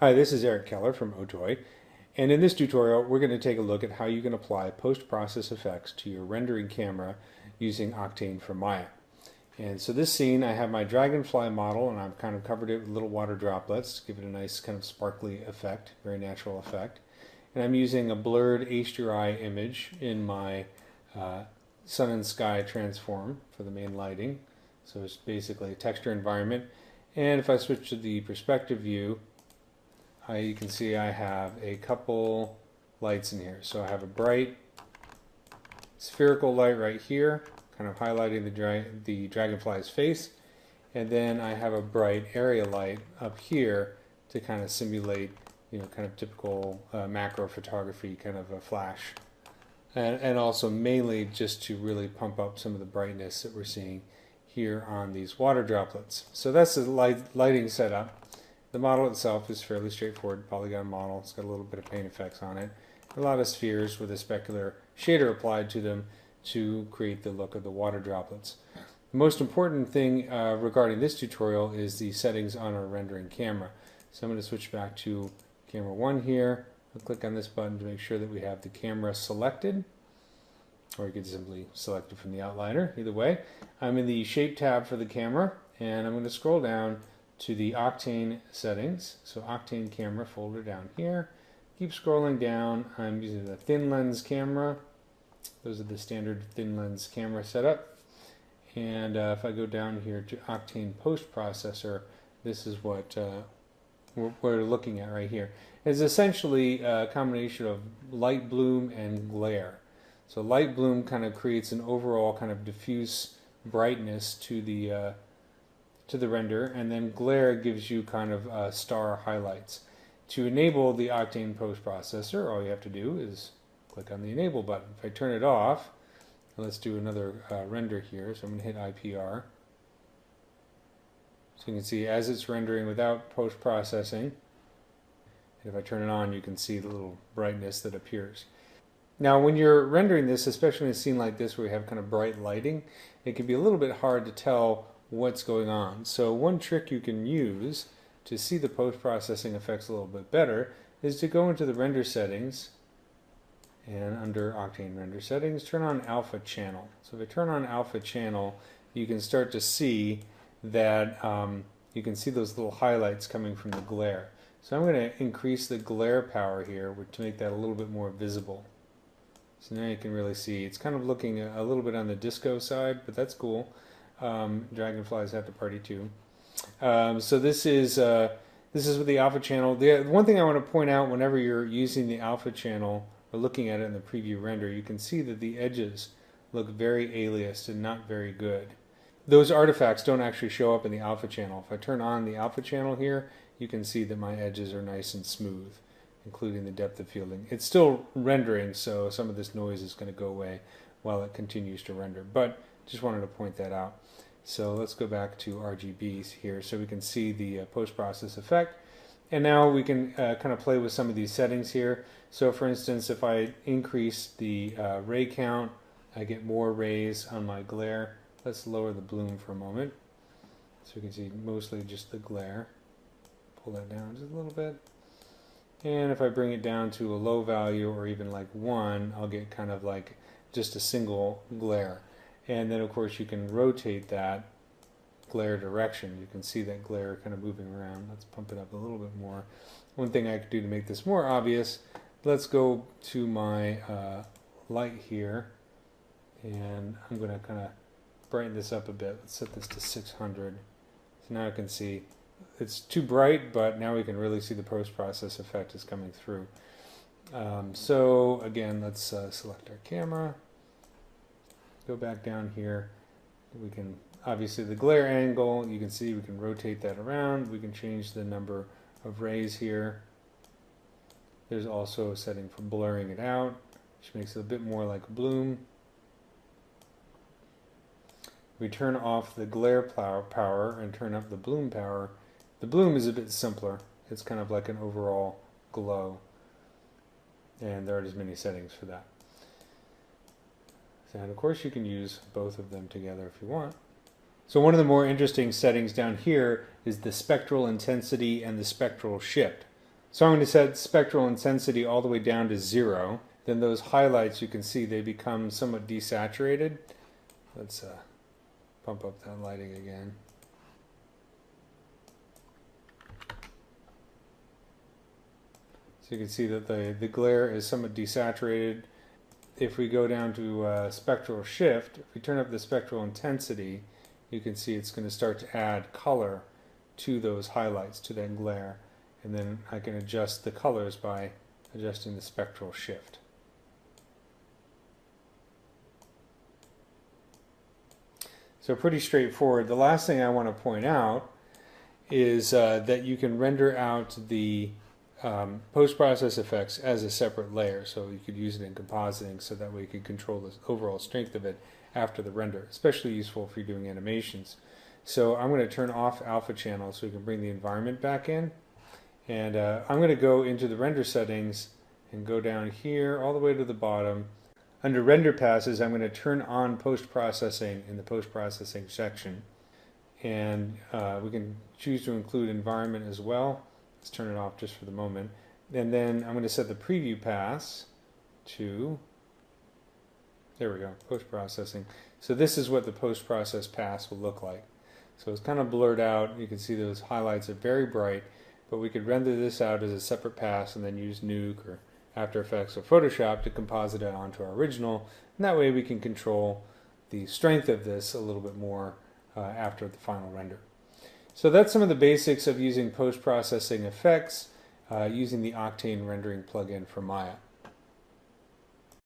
Hi, this is Eric Keller from Otoy, and in this tutorial we're going to take a look at how you can apply post-process effects to your rendering camera using Octane from Maya. And so this scene, I have my dragonfly model and I've kind of covered it with little water droplets to give it a nice kind of sparkly effect, very natural effect. And I'm using a blurred HDRI image in my sun and sky transform for the main lighting. So it's basically a texture environment. And if I switch to the perspective view, you can see I have a couple lights in here. So I have a bright spherical light right here, kind of highlighting the dragonfly's face. And then I have a bright area light up here to kind of simulate, kind of typical macro photography, kind of a flash. And also mainly just to really pump up some of the brightness that we're seeing here on these water droplets. So that's the lighting setup. The model itself is fairly straightforward, polygon model. It's got a little bit of paint effects on it. A lot of spheres with a specular shader applied to them to create the look of the water droplets. The most important thing regarding this tutorial is the settings on our rendering camera. So I'm going to switch back to camera 1 here. I'll click on this button to make sure that we have the camera selected, or you could simply select it from the outliner. Either way, I'm in the shape tab for the camera, and I'm going to scroll down to the Octane settings. So Octane camera folder down here. Keep scrolling down. I'm using the thin lens camera. Those are the standard thin lens camera setup. And if I go down here to Octane Post Processor, this is what we're looking at right here. It's essentially a combination of light bloom and glare. So light bloom kind of creates an overall kind of diffuse brightness to the render, and then glare gives you kind of star highlights. To enable the Octane Post Processor, all you have to do is click on the Enable button. If I turn it off, let's do another render here. So I'm going to hit IPR. So you can see as it's rendering without post-processing, if I turn it on, you can see the little brightness that appears. Now when you're rendering this, especially in a scene like this where we have kind of bright lighting, it can be a little bit hard to tell what's going on. So one trick you can use to see the post-processing effects a little bit better is to go into the render settings, and under Octane render settings, turn on alpha channel. So if I turn on alpha channel, you can start to see that you can see those little highlights coming from the glare. So I'm going to increase the glare power here to make that a little bit more visible. So now you can really see it's kind of looking a little bit on the disco side, but that's cool. Dragonflies have to party too. So this is with the alpha channel. The one thing I want to point out, whenever you're using the alpha channel or looking at it in the preview render, you can see that the edges look very aliased and not very good. Those artifacts don't actually show up in the alpha channel. If I turn on the alpha channel here, you can see that my edges are nice and smooth, including the depth of fielding. It's still rendering, so some of this noise is going to go away while it continues to render, but just wanted to point that out. So let's go back to RGBs here so we can see the post-process effect. And now we can kind of play with some of these settings here. So for instance, if I increase the ray count, I get more rays on my glare. Let's lower the bloom for a moment. So we can see mostly just the glare. Pull that down just a little bit. And if I bring it down to a low value, or even like 1, I'll get kind of like just a single glare. And then of course you can rotate that glare direction. You can see that glare kind of moving around. Let's pump it up a little bit more. One thing I could do to make this more obvious, let's go to my light here, and I'm going to kind of brighten this up a bit. Let's set this to 600. So now I can see it's too bright, but now we can really see the post-process effect is coming through. So again, let's select our camera. Go back down here. We can obviously the glare angle, you can see we can rotate that around. We can change the number of rays here. There's also a setting for blurring it out, which makes it a bit more like a bloom. We turn off the glare power and turn up the bloom power. The bloom is a bit simpler. It's kind of like an overall glow, and there aren't as many settings for that. And of course you can use both of them together if you want. So one of the more interesting settings down here is the spectral intensity and the spectral shift. So I'm going to set spectral intensity all the way down to 0. Then those highlights, you can see they become somewhat desaturated. Let's pump up that lighting again. So you can see that the glare is somewhat desaturated. If we go down to spectral shift, if we turn up the spectral intensity, you can see it's going to start to add color to those highlights, to that glare. And then I can adjust the colors by adjusting the spectral shift. So pretty straightforward. The last thing I want to point out is that you can render out the post-process effects as a separate layer. So you could use it in compositing, so that way you can control the overall strength of it after the render. Especially useful if you're doing animations. So I'm going to turn off alpha channel so we can bring the environment back in. And I'm going to go into the render settings and go down here all the way to the bottom. Under render passes, I'm going to turn on post-processing in the post-processing section. And we can choose to include environment as well. Let's turn it off just for the moment. And then I'm going to set the preview pass to, there we go, post-processing. So this is what the post-process pass will look like. So it's kind of blurred out. You can see those highlights are very bright. But we could render this out as a separate pass and then use Nuke or After Effects or Photoshop to composite it onto our original. And that way we can control the strength of this a little bit more after the final render. So that's some of the basics of using post-processing effects using the Octane rendering plugin for Maya.